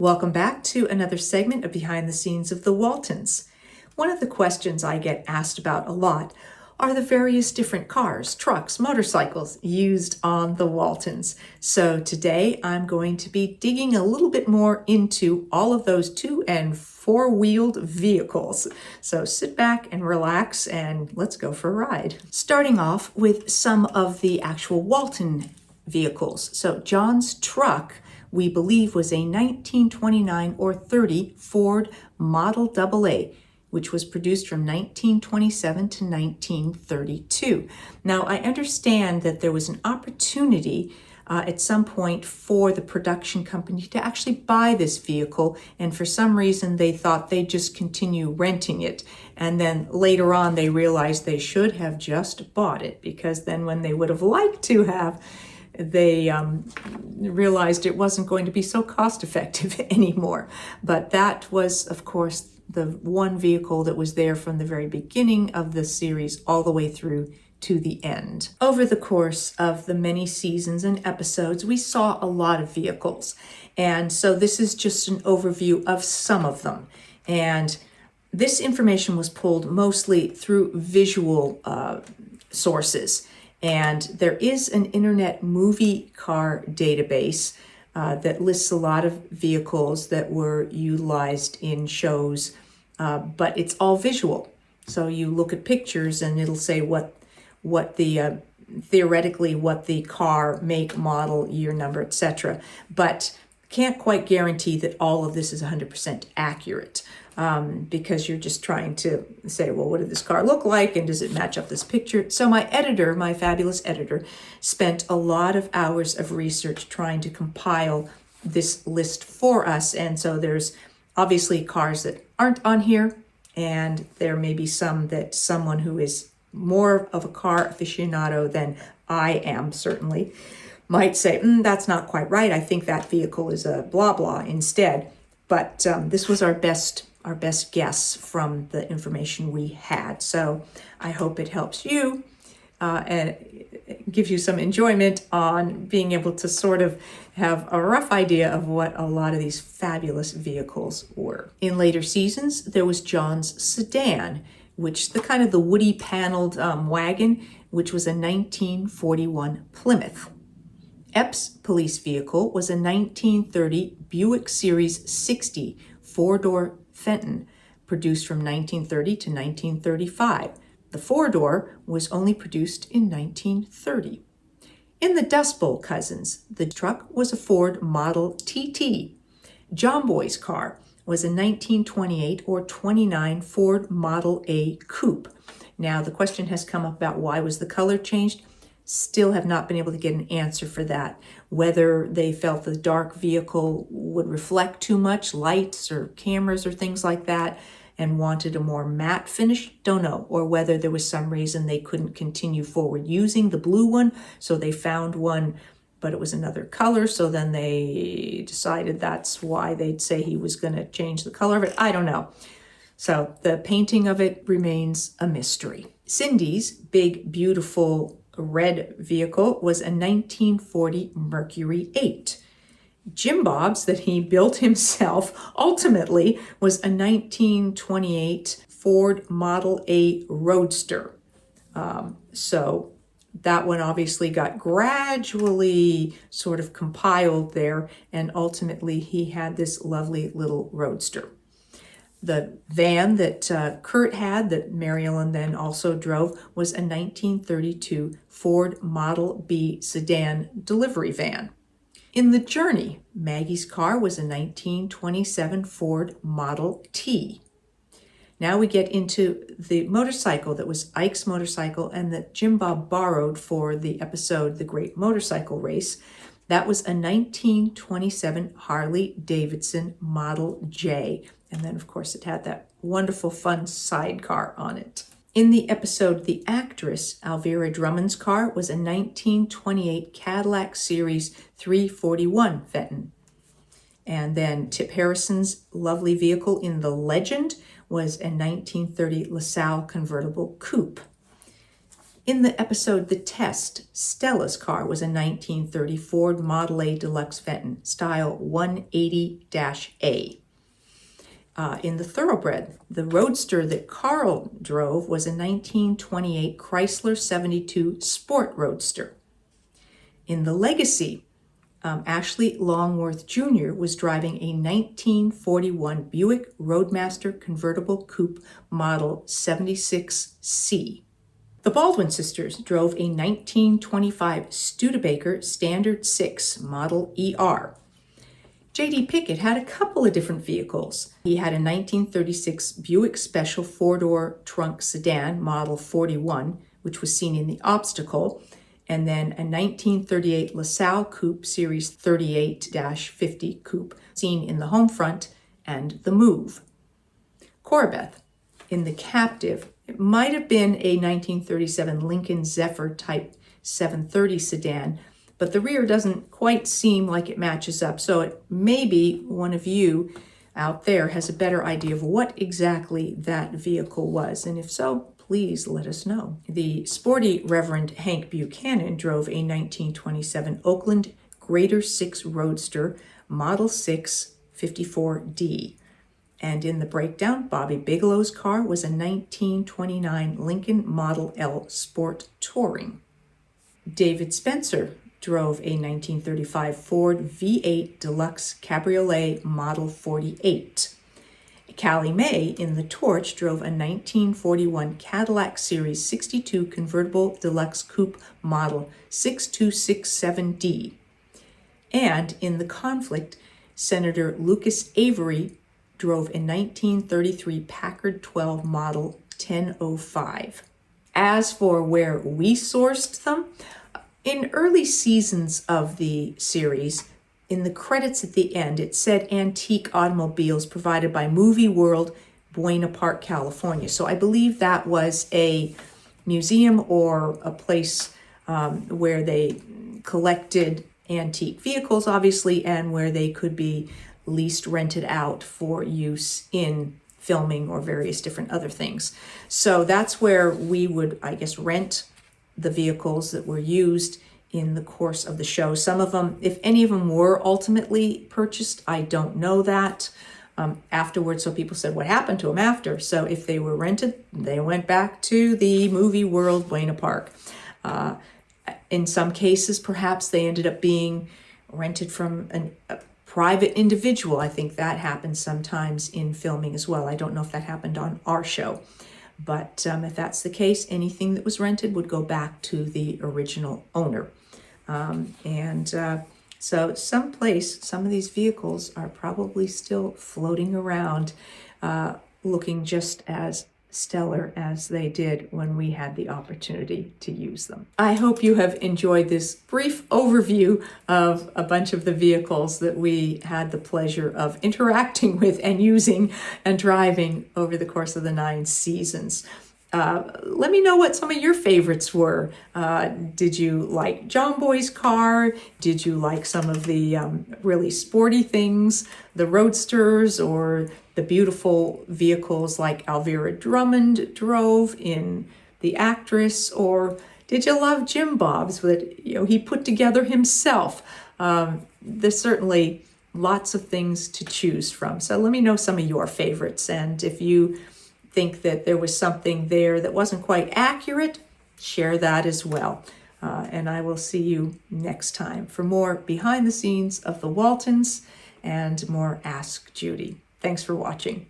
Welcome back to another segment of Behind the Scenes of the Waltons. One of the questions I get asked about a lot are the various different cars, trucks, motorcycles used on the Waltons. So today I'm going to be digging a little bit more into all of those 2- and 4-wheeled vehicles. So sit back and relax and let's go for a ride. Starting off with some of the actual Walton vehicles. So John's truck, we believe, was a 1929 or 30 Ford Model AA, which was produced from 1927 to 1932. Now, I understand that there was an opportunity at some point for the production company to actually buy this vehicle, and for some reason they thought they'd just continue renting it. And then later on they realized they should have just bought it, because then when they would have liked to have, they realized it wasn't going to be so cost effective anymore. But that was, of course, the one vehicle that was there from the very beginning of the series all the way through to the end. Over the course of the many seasons and episodes, we saw a lot of vehicles. And so this is just an overview of some of them. And this information was pulled mostly through visual sources. And there is an internet movie car database that lists a lot of vehicles that were utilized in shows, but it's all visual. So you look at pictures and it'll say what the theoretically what the car, make, model, year, number, etc. But can't quite guarantee that all of this is 100% accurate. Because you're just trying to say, well, what did this car look like and does it match up this picture? So my editor, my fabulous editor, spent a lot of hours of research trying to compile this list for us. And so there's obviously cars that aren't on here, and there may be some that someone who is more of a car aficionado than I am, certainly, might say, that's not quite right. I think that vehicle is a blah blah instead. But this was our best guess from the information we had. So I hope it helps you and gives you some enjoyment on being able to sort of have a rough idea of what a lot of these fabulous vehicles were. In later seasons, there was John's sedan, which the kind of the woody paneled wagon, which was a 1941 Plymouth. Epps' police vehicle was a 1930 Buick Series 60 4-door Fenton, produced from 1930 to 1935. The 4-door was only produced in 1930. In the Dust Bowl cousins, the truck was a Ford Model TT. John Boy's car was a 1928 or 29 Ford Model A Coupe. Now, the question has come up about why was the color changed. Still have not been able to get an answer for that. Whether they felt the dark vehicle would reflect too much lights or cameras or things like that and wanted a more matte finish, don't know. Or whether there was some reason they couldn't continue forward using the blue one, so they found one, but it was another color, so then they decided that's why they'd say he was going to change the color of it. I don't know. So the painting of it remains a mystery. Cindy's big, beautiful red vehicle was a 1940 Mercury 8. Jim Bob's, that he built himself, ultimately was a 1928 Ford Model A Roadster. So that one obviously got gradually sort of compiled there, and ultimately he had this lovely little Roadster. The van that Kurt had, that Mary Ellen then also drove, was a 1932 Ford Model B sedan delivery van. In the Journey, Maggie's car was a 1927 Ford Model T. Now we get into the motorcycle that was Ike's motorcycle and that Jim Bob borrowed for the episode The Great Motorcycle Race. That was a 1927 Harley Davidson Model J. And then, of course, it had that wonderful, fun sidecar on it. In the episode The Actress, Alvira Drummond's car was a 1928 Cadillac Series 341 Fenton. And then Tip Harrison's lovely vehicle in The Legend was a 1930 LaSalle convertible coupe. In the episode The Test, Stella's car was a 1930 Ford Model A Deluxe Fenton, style 180-A. In the Thoroughbred, the Roadster that Carl drove was a 1928 Chrysler 72 Sport Roadster. In the Legacy, Ashley Longworth Jr. was driving a 1941 Buick Roadmaster convertible coupe model 76C. The Baldwin sisters drove a 1925 Studebaker Standard 6 Model ER. J.D. Pickett had a couple of different vehicles. He had a 1936 Buick Special four-door trunk sedan, Model 41, which was seen in the Obstacle, and then a 1938 LaSalle Coupe Series 38-50 Coupe, seen in the Homefront and the Move. Corbeth, in the Captive, it might have been a 1937 Lincoln Zephyr Type 730 sedan, but the rear doesn't quite seem like it matches up. So it maybe one of you out there has a better idea of what exactly that vehicle was. And if so, please let us know. The sporty Reverend Hank Buchanan drove a 1927 Oakland Grader 6 Roadster Model 6 54D. And in the breakdown, Bobby Bigelow's car was a 1929 Lincoln Model L Sport Touring. David Spencer drove a 1935 Ford V8 Deluxe Cabriolet Model 48. Callie Mae in The Torch drove a 1941 Cadillac Series 62 Convertible Deluxe Coupe Model 6267D. And in The Conflict, Senator Lucas Avery drove a 1933 Packard 12 Model 1005. As for where we sourced them, in early seasons of the series, in the credits at the end, it said antique automobiles provided by Movie World, Buena Park, California. So I believe that was a museum or a place where they collected antique vehicles, obviously, and where they could be leased, rented out for use in filming or various different other things. So that's where we would, I guess, rent the vehicles that were used in the course of the show. Some of them, if any of them were ultimately purchased, I don't know that. Afterwards, so people said, what happened to them after? So if they were rented, they went back to the Movie World, Buena Park. In some cases, perhaps they ended up being rented from a private individual. I think that happens sometimes in filming as well. I don't know if that happened on our show. But if that's the case, anything that was rented would go back to the original owner. So some of these vehicles are probably still floating around, looking just as stellar as they did when we had the opportunity to use them. I hope you have enjoyed this brief overview of a bunch of the vehicles that we had the pleasure of interacting with and using and driving over the course of the 9 seasons. Let me know what some of your favorites were. Did you like John Boy's car? Did you like some of the really sporty things, the roadsters, or the beautiful vehicles like Alvira Drummond drove in The Actress? Or did you love Jim Bob's that he put together himself? There's certainly lots of things to choose from. So let me know some of your favorites, and if you think that there was something there that wasn't quite accurate, share that as well. And I will see you next time for more behind the scenes of the Waltons and more Ask Judy. Thanks for watching.